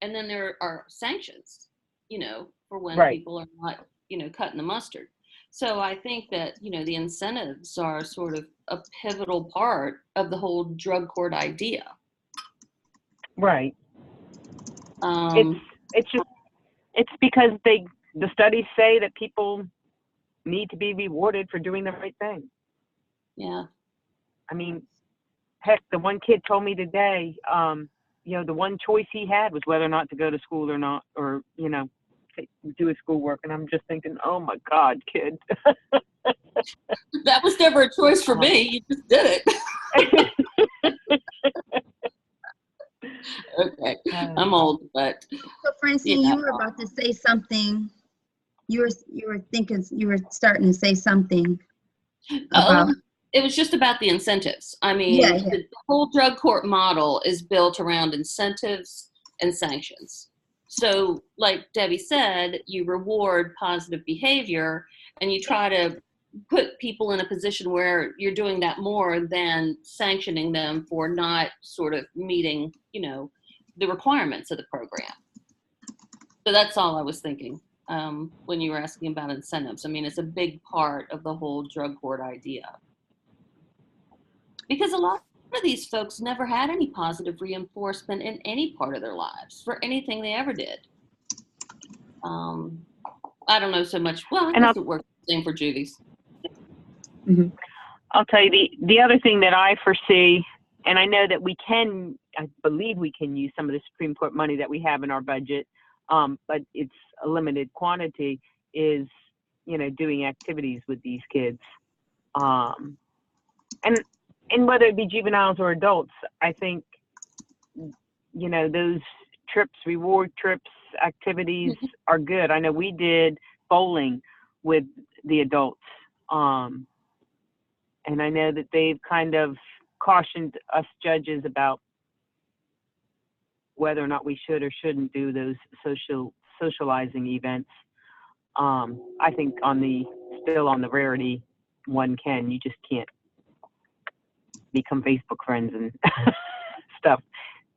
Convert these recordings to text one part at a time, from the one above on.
And then there are sanctions, for when Right. people are not, cutting the mustard. So I think that, the incentives are sort of a pivotal part of the whole drug court idea. Right. Um, It's because the studies say that people need to be rewarded for doing the right thing. yeah. I mean, heck, the one kid told me today, the one choice he had was whether or not to go to school or not, or, do his schoolwork. And I'm just thinking, oh my God, kid. That was never a choice for me. You just did it. Okay. I'm old, but. So Francine, you were about to say something. You were starting to say something about. It was just about the incentives. I mean, the whole drug court model is built around incentives and sanctions. So like Debbie said, you reward positive behavior and you try to put people in a position where you're doing that more than sanctioning them for not sort of meeting, the requirements of the program. So that's all I was thinking when you were asking about incentives. I mean, it's a big part of the whole drug court idea. Because a lot of these folks never had any positive reinforcement in any part of their lives for anything they ever did. I don't know so much. Well, I guess it works the same for juvies. Mm-hmm. I'll tell you the other thing that I foresee, and I know that I believe we can use some of the Supreme Court money that we have in our budget, but it's a limited quantity, is, doing activities with these kids. And whether it be juveniles or adults, I think, those trips, reward trips, activities are good. I know we did bowling with the adults. And I know that they've kind of cautioned us judges about whether or not we should or shouldn't do those socializing events. I think still on the rarity one can, you just can't become Facebook friends and stuff.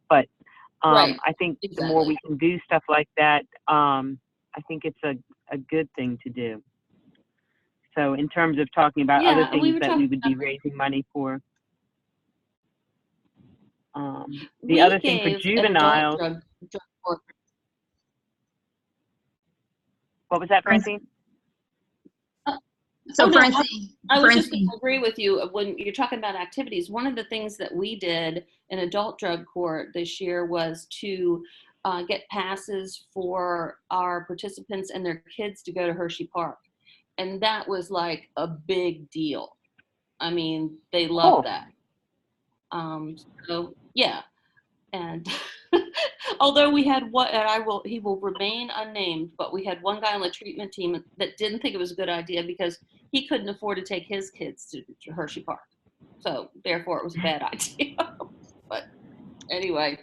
But right. I think the more we can do stuff like that, I think it's a good thing to do. So in terms of talking about other things that we would be raising money for, the other thing for juveniles. What was that, Francine? Francine, I was just going to agree with you when you're talking about activities. One of the things that we did in adult drug court this year was to get passes for our participants and their kids to go to Hershey Park. And that was like a big deal. I mean, they loved that. So yeah. And although we had he will remain unnamed, but we had one guy on the treatment team that didn't think it was a good idea because he couldn't afford to take his kids to Hershey Park. So therefore it was a bad idea. But anyway.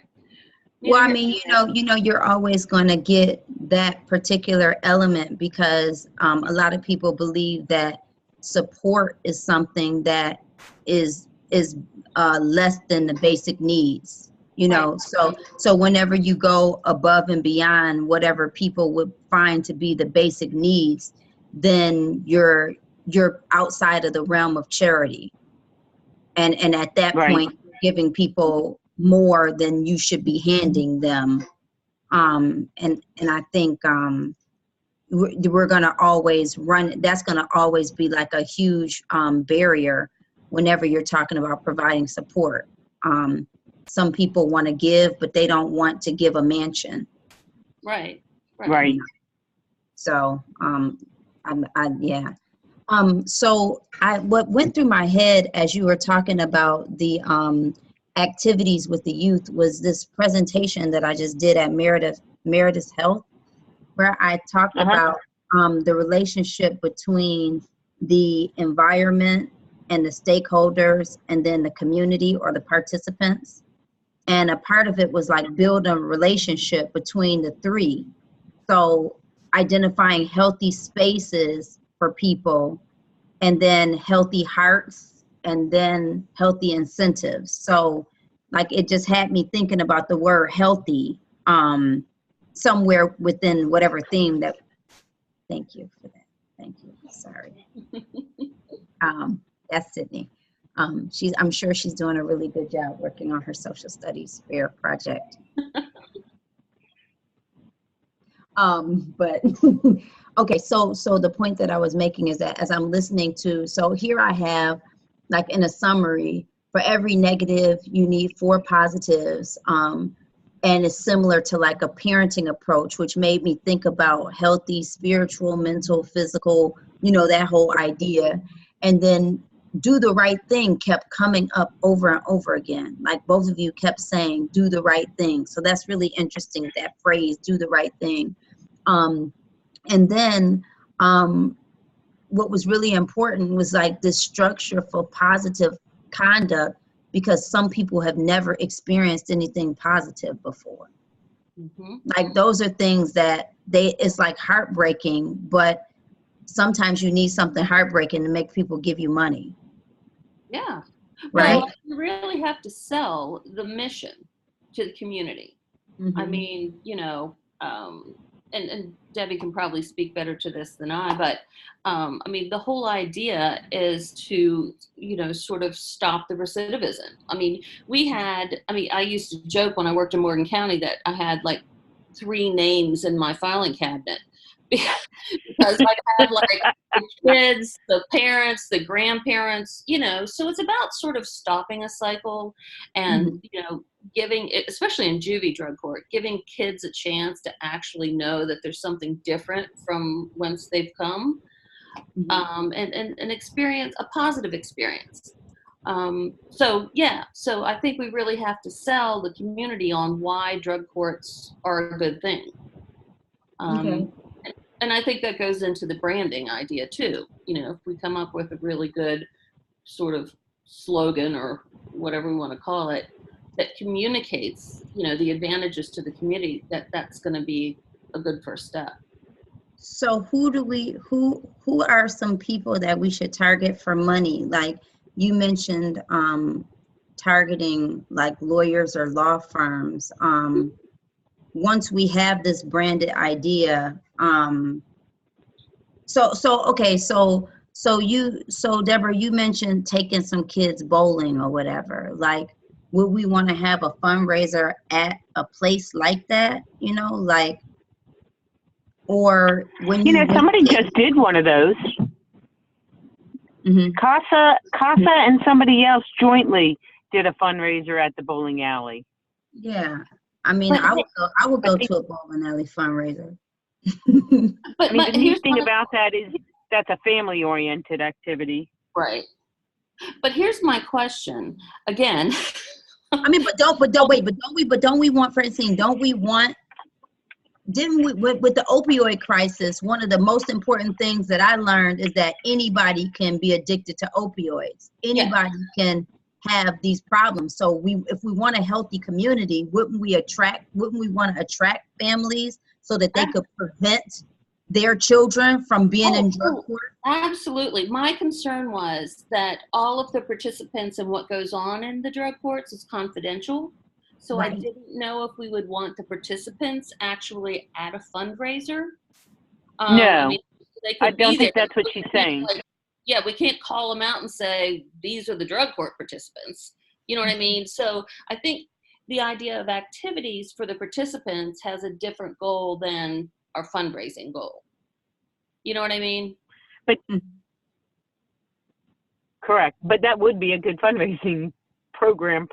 Well, I mean, you're always going to get that particular element because a lot of people believe that support is something that is less than the basic needs. So whenever you go above and beyond whatever people would find to be the basic needs, then you're outside of the realm of charity. And at that point, giving people more than you should be handing them. And I think we're going to always that's going to always be like a huge barrier whenever you're talking about providing support. Some people want to give, but they don't want to give a mansion. Right. So, so what went through my head as you were talking about the activities with the youth was this presentation that I just did at Meredith Health, where I talked about the relationship between the environment and the stakeholders and then the community or the participants. And a part of it was like building a relationship between the three. So identifying healthy spaces for people and then healthy hearts and then healthy incentives. So like it just had me thinking about the word healthy somewhere within whatever theme that. Thank you for that. Thank you. Sorry. That's Sydney. I'm sure she's doing a really good job working on her social studies fair project. But okay, so the point that I was making is that as I'm listening to, so here I have, like in a summary, for every negative, you need 4 positives. And it's similar to like a parenting approach, which made me think about healthy, spiritual, mental, physical, that whole idea. And then do the right thing kept coming up over and over again. Like both of you kept saying, do the right thing. So that's really interesting, that phrase, do the right thing. And then what was really important was like this structure for positive conduct, because some people have never experienced anything positive before. Mm-hmm. Like those are things that it's like heartbreaking, but sometimes you need something heartbreaking to make people give you money. Yeah. Right. Well, you really have to sell the mission to the community. Mm-hmm. I mean, and Debbie can probably speak better to this than I, but I mean, the whole idea is to, sort of stop the recidivism. I mean, I used to joke when I worked in Morgan County that I had like 3 names in my filing cabinet because I had like the kids, the parents, the grandparents, so it's about sort of stopping a cycle and, giving, especially in juvie drug court, giving kids a chance to actually know that there's something different from whence they've come, and experience a positive experience. So I think we really have to sell the community on why drug courts are a good thing. Okay. And I think that goes into the branding idea too. If we come up with a really good sort of slogan or whatever we want to call it, that communicates, the advantages to the community, that's going to be a good first step. So who are some people that we should target for money? Like you mentioned, targeting like lawyers or law firms. Once we have this branded idea, so Deborah, you mentioned taking some kids bowling or whatever. Like, would we want to have a fundraiser at a place like that? Like, or when somebody just did one of those. Mm-hmm. Casa and somebody else jointly did a fundraiser at the bowling alley. Yeah. I mean, I would go to a bowling alley fundraiser. But the neat thing about that is that's a family-oriented activity. Right. But here's my question again. I mean, don't we want, Francine, didn't we, with the opioid crisis, one of the most important things that I learned is that anybody can be addicted to opioids. Anybody can have these problems. So if we want a healthy community, wouldn't we want to attract families so that they could prevent their children from being in drug court? Absolutely. My concern was that all of the participants and what goes on in the drug courts is confidential. So right. I didn't know if we would want the participants actually at a fundraiser. No, I don't think that's what she's saying. We can't call them out and say, these are the drug court participants. You know what I mean? So I think the idea of activities for the participants has a different goal than our fundraising goal. You know what I mean? But correct. But that would be a good fundraising program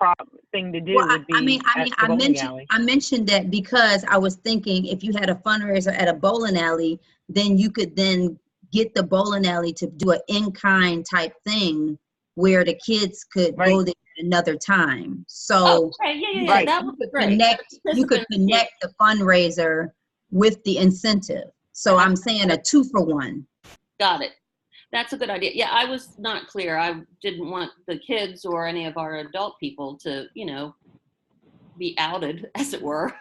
thing to do. Well, I mentioned that because I was thinking if you had a fundraiser at a bowling alley, then you could then get the bowling alley to do an in-kind type thing where the kids could go there another time. So right. That would be great. You could connect the fundraiser with the incentive. So I'm saying a 2-for-1. Got it. That's a good idea. Yeah, I was not clear. I didn't want the kids or any of our adult people to, be outed, as it were.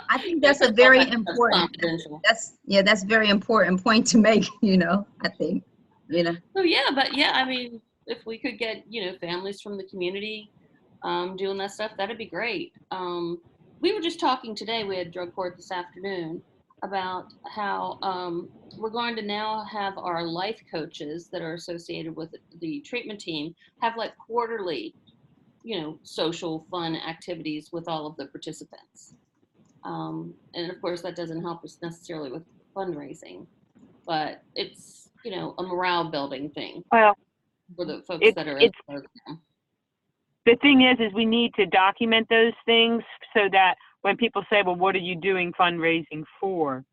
I think that's a very important. That's very important point to make. I think. So I mean, if we could get families from the community doing that stuff, that'd be great. we were just talking today, we had drug court this afternoon, about how we're going to now have our life coaches that are associated with the treatment team have like quarterly, social fun activities with all of the participants. And of course, that doesn't help us necessarily with fundraising, but it's, a morale building thing. Well, for the folks that are in the program. The thing is we need to document those things so that when people say, well, what are you doing fundraising for?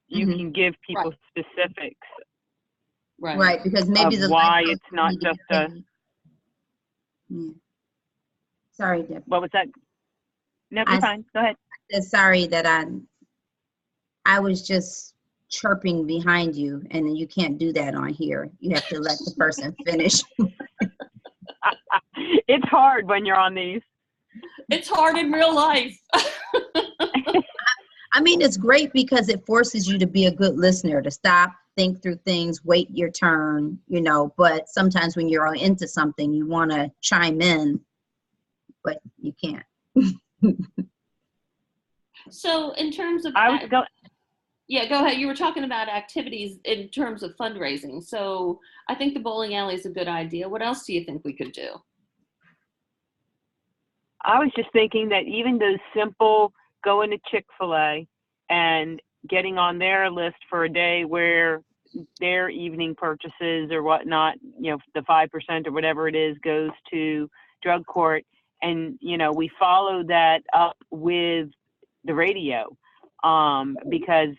You can give people specifics. Right, because maybe the why it's not just a. Yeah. Sorry, Deb. What was that? No, you're fine. Go ahead. Sorry that I was just chirping behind you, and you can't do that on here. You have to let the person finish. It's hard when you're on these. It's hard in real life. I mean, it's great because it forces you to be a good listener, to stop, think through things, wait your turn, but sometimes when you're into something, you want to chime in, but you can't. So in terms of, yeah, go ahead. You were talking about activities in terms of fundraising. So I think the bowling alley is a good idea. What else do you think we could do? I was just thinking that even those simple going to Chick-fil-A and getting on their list for a day where their evening purchases or whatnot, the 5% or whatever it is goes to drug court. And, we follow that up with the radio because,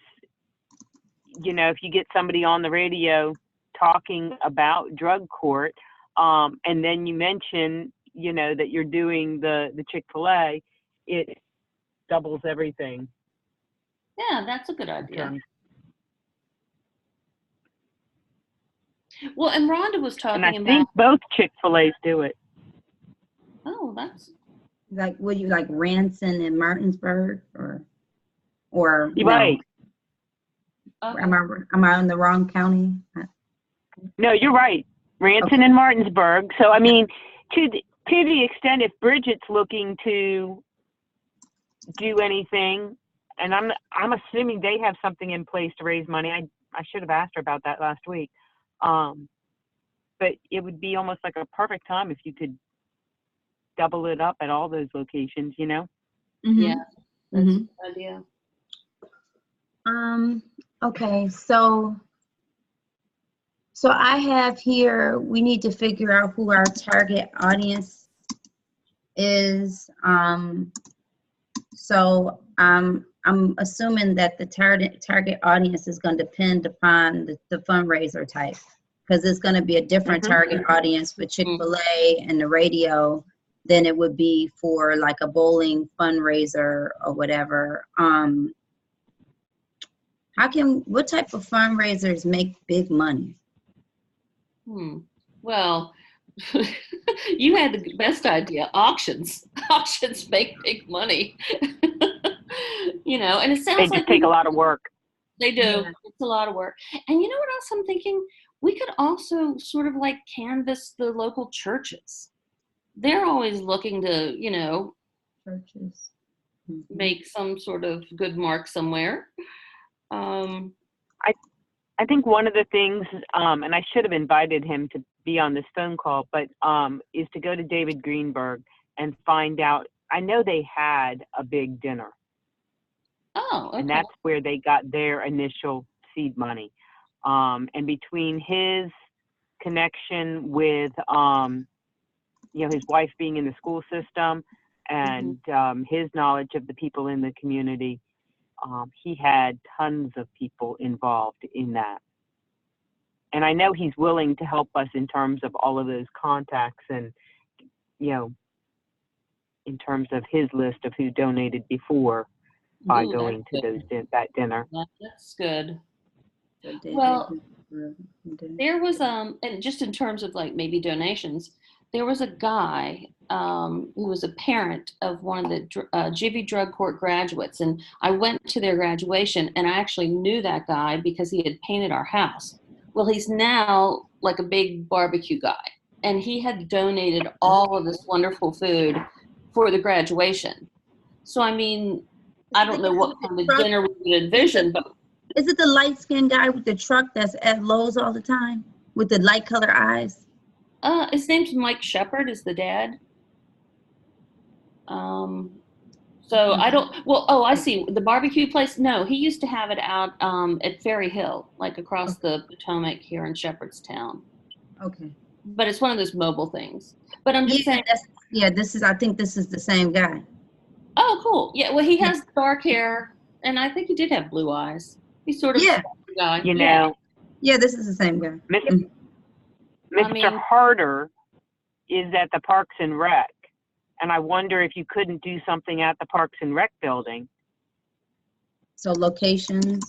if you get somebody on the radio talking about drug court and then you mention, that you're doing the Chick-fil-A, it doubles everything. Yeah, that's a good idea. Well, and Rhonda was talking about. And I think both Chick-fil-A's do it. Oh, that's. Like, would you like Ranson and Martinsburg or no? Right. Okay. Am I in the wrong county? No, you're right. Ranson and Martinsburg. So, I mean, to the extent if Bridget's looking to do anything, and I'm assuming they have something in place to raise money. I should have asked her about that last week. But it would be almost like a perfect time if you could double it up at all those locations, Mm-hmm. Yeah, that's a good idea. Okay, so I have here, we need to figure out who our target audience is. So I'm assuming that the target audience is going to depend upon the fundraiser type, because it's going to be a different target audience for Chick-fil-A and the radio than it would be for like a bowling fundraiser or whatever. What type of fundraisers make big money? Well, you had the best idea. Auctions make big money. And it sounds they just take a lot of work. They do. Yeah. It's a lot of work. And you know what else I'm thinking? We could also sort of like canvass the local churches. They're always looking to, churches make some sort of good mark somewhere. I think one of the things, and I should have invited him to be on this phone call, but is to go to David Greenberg and find out. I know they had a big dinner. Oh, okay. And that's where they got their initial seed money. And between his connection with, his wife being in the school system and his knowledge of the people in the community, he had tons of people involved in that. And I know he's willing to help us in terms of all of those contacts and, in terms of his list of who donated before by going to that dinner. That's good. Well, there was, and just in terms of like maybe donations, there was a guy who was a parent of one of the GV Drug Court graduates, and I went to their graduation, and I actually knew that guy because he had painted our house. Well, he's now like a big barbecue guy, and he had donated all of this wonderful food for the graduation. So, I mean, I don't know what kind of dinner we could envision, but. Is it the light-skinned guy with the truck that's at Lowe's all the time with the light color eyes? His name's Mike Shepard, is the dad. So I don't, well, oh, I see. The barbecue place, no, he used to have it out at Ferry Hill, like across the Potomac here in Shepherdstown. Okay. But it's one of those mobile things. But I'm just saying. I think this is the same guy. Oh, cool. Yeah, well, he has dark hair, and I think he did have blue eyes. He's sort of a guy. You know. Yeah, this is the same guy. Mr. Harder is at the Parks and Rec. And I wonder if you couldn't do something at the Parks and Rec building. So locations.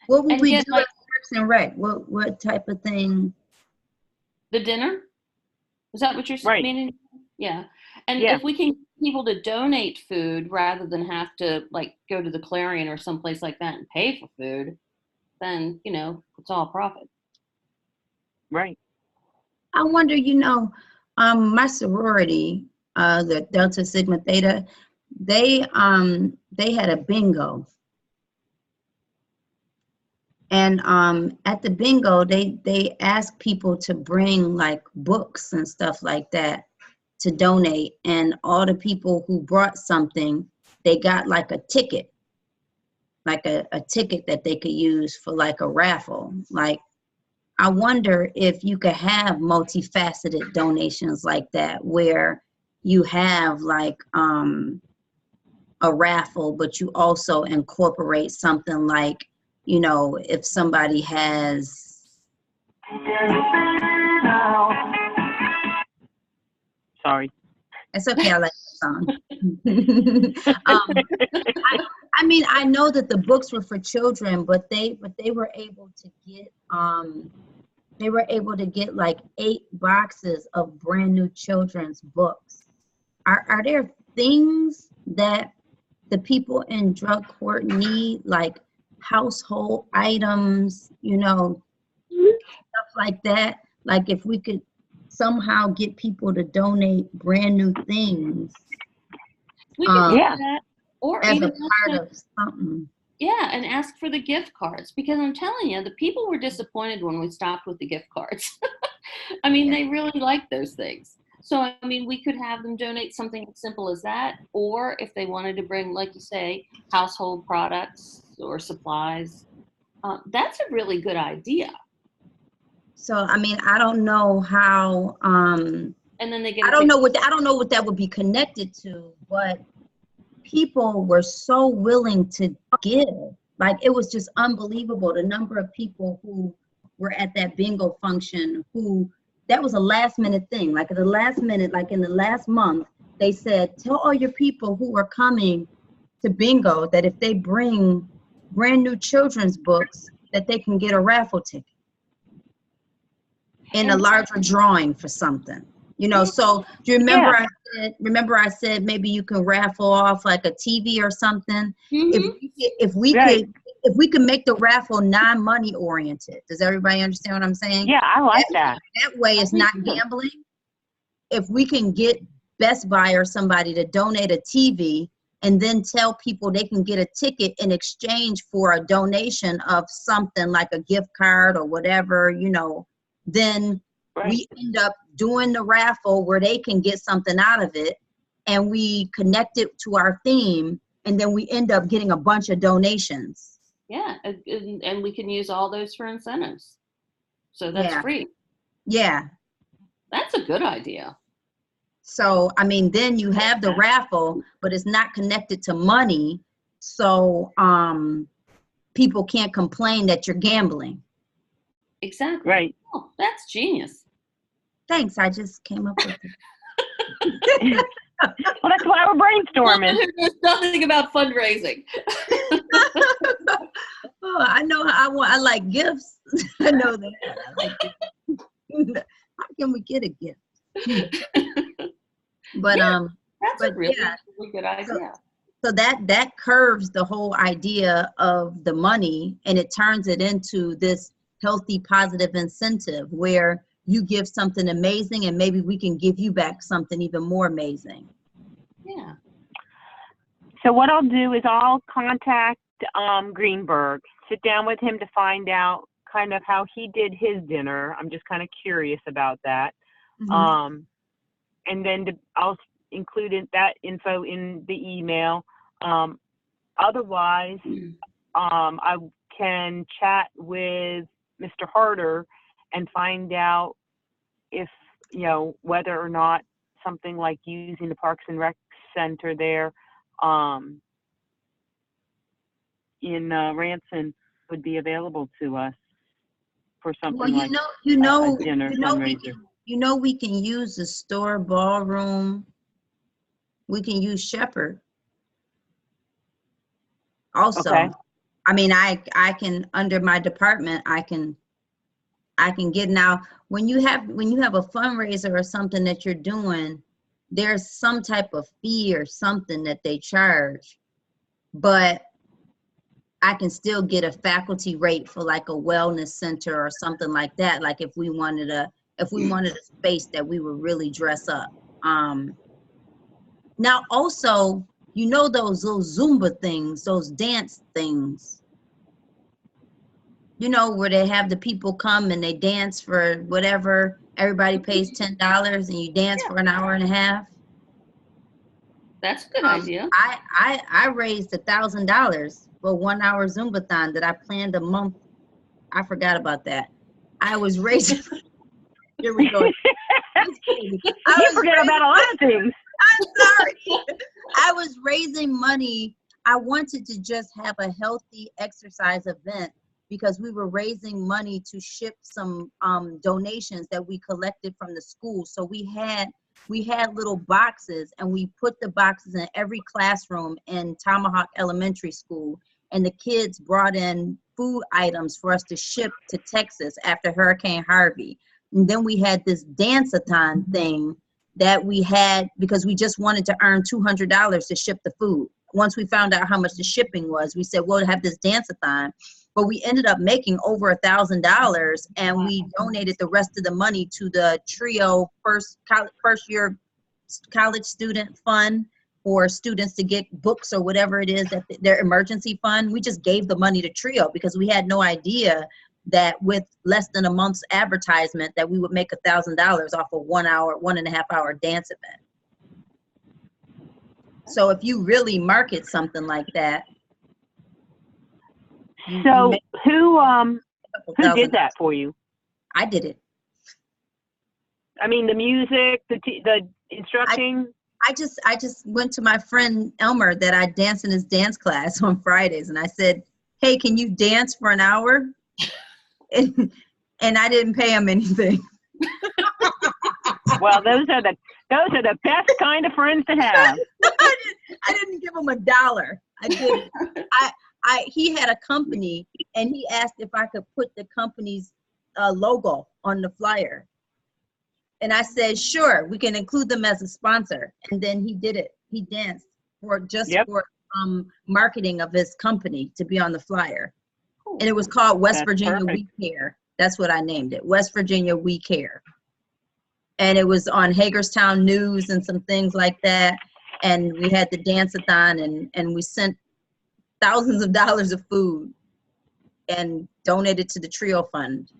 What would we do at Parks and Rec? What type of thing? The dinner? Is that what you're meaning? Yeah. And if we can get people to donate food rather than have to like go to the Clarion or someplace like that and pay for food, then, you know, it's all profit. Right. I wonder, you know, my sorority, the Delta Sigma Theta, they had a bingo, and at the bingo they asked people to bring like books and stuff like that to donate, and all the people who brought something, they got like a ticket, like a ticket that they could use for like a raffle. Like, I wonder if you could have multifaceted donations like that, where you have like a raffle, but you also incorporate something like, you know, if somebody has. Sorry. It's okay, I like the song. I mean, I know that the books were for children, but they were able to get like 8 boxes of brand new children's books. Are there things that the people in drug court need, like household items, you know, stuff like that? Like if we could somehow get people to donate brand new things. We could do that. Or as even a part of something. Yeah, and ask for the gift cards, because I'm telling you, the people were disappointed when we stopped with the gift cards. I mean, they really like those things. So, I mean, we could have them donate something as simple as that, or if they wanted to bring, like you say, household products or supplies, that's a really good idea. So, I mean, I don't know how, and then they get I don't know what that would be connected to, but people were so willing to give. Like, it was just unbelievable, the number of people who were at that bingo function who, that was a last minute thing. Like at the last minute, like in the last month, they said, tell all your people who are coming to bingo that if they bring brand new children's books, that they can get a raffle ticket in a larger drawing for something. You know, so do you remember I said maybe you can raffle off like a TV or something? If we could make the raffle non-money oriented. Does everybody understand what I'm saying? Yeah, I like that. That way it's not gambling. If we can get Best Buy or somebody to donate a TV and then tell people they can get a ticket in exchange for a donation of something like a gift card or whatever, you know, then we end up doing the raffle where they can get something out of it, and we connect it to our theme, and then we end up getting a bunch of donations. Yeah, and we can use all those for incentives. So that's free. Yeah. That's a good idea. So, I mean, then you have the raffle, but it's not connected to money. So people can't complain that you're gambling. Exactly. Right. Oh, that's genius. Thanks. I just came up with it. Well, that's why we're brainstorming. There's nothing about fundraising. Oh, I know I like gifts. I know that. I like gifts. How can we get a gift? But that's a really good idea. So that curves the whole idea of the money, and it turns it into this healthy, positive incentive where you give something amazing and maybe we can give you back something even more amazing. Yeah. So what I'll do is I'll contact Greenberg, sit down with him to find out kind of how he did his dinner. I'm just kind of curious about that. And then I'll include that info in the email. Otherwise, I can chat with Mr. Harder and find out if, you know, whether or not something like using the Parks and Rec Center there in Ranson would be available to us for something like a dinner fundraiser. We can use the store ballroom. We can use Shepherd. Also, okay. I mean, I can, under my department, I can get. Now when you have a fundraiser or something that you're doing, there's some type of fee or something that they charge, but I can still get a faculty rate for like a wellness center or something like that. Like if we wanted a space that we would really dress up. Now also, you know, those little Zumba things, those dance things, you know, where they have the people come and they dance for whatever, everybody pays $10 and you dance for an hour and a half. That's a good idea. I raised $1,000 for 1 hour Zumba-thon that I planned a month. I forgot about that. I was raising, here we go. You forget about a lot of things. I'm sorry. I was raising money. I wanted to just have a healthy exercise event because we were raising money to ship some donations that we collected from the school. So we had little boxes, and we put the boxes in every classroom in Tomahawk Elementary School, and the kids brought in food items for us to ship to Texas after Hurricane Harvey. And then we had this dance-a-thon thing that we had because we just wanted to earn $200 to ship the food. Once we found out how much the shipping was, we said, we'll have this dance-a-thon. But we ended up making over $1,000, and we donated the rest of the money to the TRIO first year college student fund for students to get books or whatever it is, that their emergency fund. We just gave the money to TRIO because we had no idea that with less than a month's advertisement that we would make $1,000 off a 1 hour, 1.5 hour dance event. So if you really market something like that. So who did that for you? I did it. I mean, the music, the instructing. I just went to my friend Elmer that I dance in his dance class on Fridays, and I said, "Hey, can you dance for an hour?" And I didn't pay him anything. Well, those are the best kind of friends to have. I didn't give him $1. I did. He had a company, and he asked if I could put the company's logo on the flyer. And I said, sure, we can include them as a sponsor. And then he did it. He danced for marketing of his company to be on the flyer. And it was called West Virginia We Care. That's what I named it, West Virginia We Care. And it was on Hagerstown News and some things like that. And we had the dance-a-thon, and we sent thousands of dollars of food and donated to the TRIO fund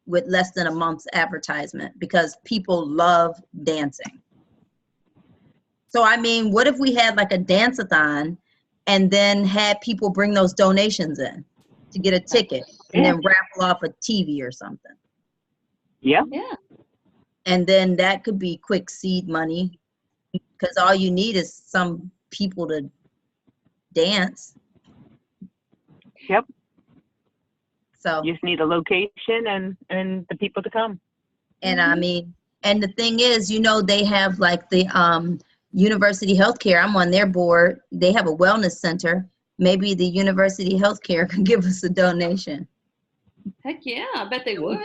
with less than a month's advertisement because people love dancing. So, I mean, what if we had like a dance-a-thon and then had people bring those donations in to get a ticket and then raffle off a TV or something? Yeah. Yeah. And then that could be quick seed money because all you need is some people to dance. Yep. So you just need a location and the people to come. And I mean, and the thing is, you know, they have like the University Healthcare. I'm on their board. They have a wellness center. Maybe the University Healthcare could give us a donation. Heck yeah, I bet they would.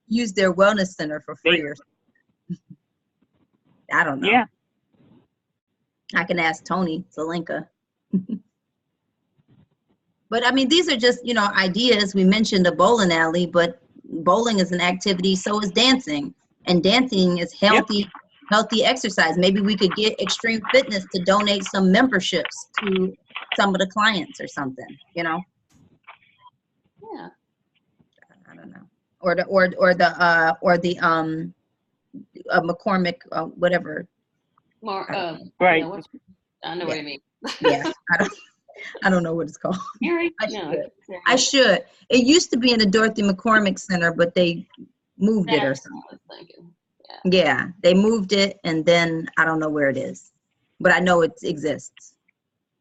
Use their wellness center for free or something. I don't know. Yeah. I can ask Tony Zelenka. But I mean, these are just, you know, ideas. We mentioned a bowling alley, but bowling is an activity, so is dancing. And dancing is healthy, healthy exercise. Maybe we could get Extreme Fitness to donate some memberships to some of the clients or something, you know? Yeah. I don't know. Or the McCormick, whatever. More, right. Yeah, I know what I mean. Yeah, I don't know what it's called. Mary? I should. It used to be in the Dorothy McCormick Center, but they moved it or something. I was thinking. Yeah, they moved it, and then I don't know where it is, but I know it exists.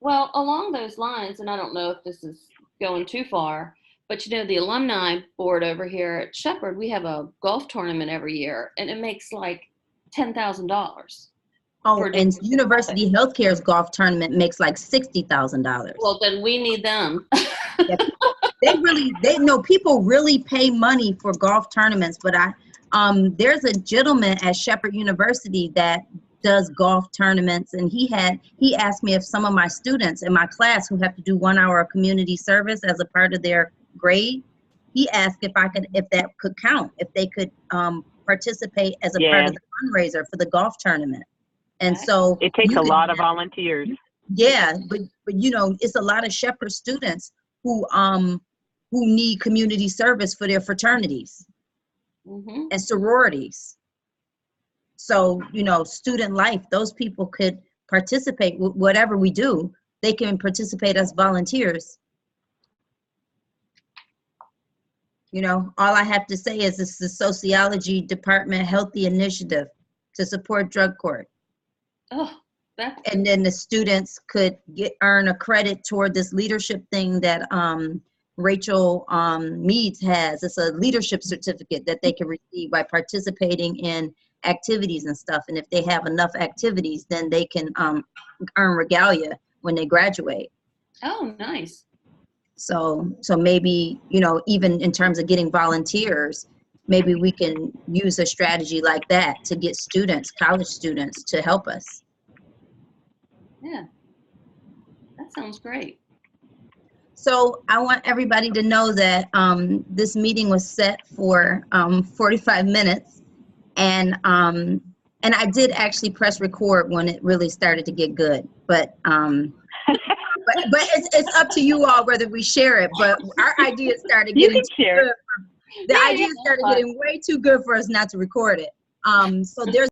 Well, along those lines, and I don't know if this is going too far, but you know, the alumni board over here at Shepherd, we have a golf tournament every year, and it makes like $10,000. Oh, and University Healthcare's golf tournament makes like $60,000. Well, then we need them. They know people really pay money for golf tournaments, but there's a gentleman at Shepherd University that does golf tournaments, and he asked me if some of my students in my class who have to do 1 hour of community service as a part of their grade, he asked if that could count, if they could participate as a part of the fundraiser for the golf tournament. And so it takes a lot of volunteers. Yeah, but you know, it's a lot of Shepherd students who need community service for their fraternities and sororities. So, you know, student life, those people could participate with whatever we do. They can participate as volunteers. You know, all I have to say is it's the sociology department healthy initiative to support drug court. Oh, and then the students could earn a credit toward this leadership thing that Rachel Meads has. It's a leadership certificate that they can receive by participating in activities and stuff. And if they have enough activities, then they can earn regalia when they graduate. Oh, nice. So maybe, you know, even in terms of getting volunteers, maybe we can use a strategy like that to get students, college students, to help us. Yeah, that sounds great. So I want everybody to know that this meeting was set for 45 minutes, and I did actually press record when it really started to get good, but it's up to you all whether we share it. But our idea started getting too good. The idea started getting way too good for us not to record it. So there's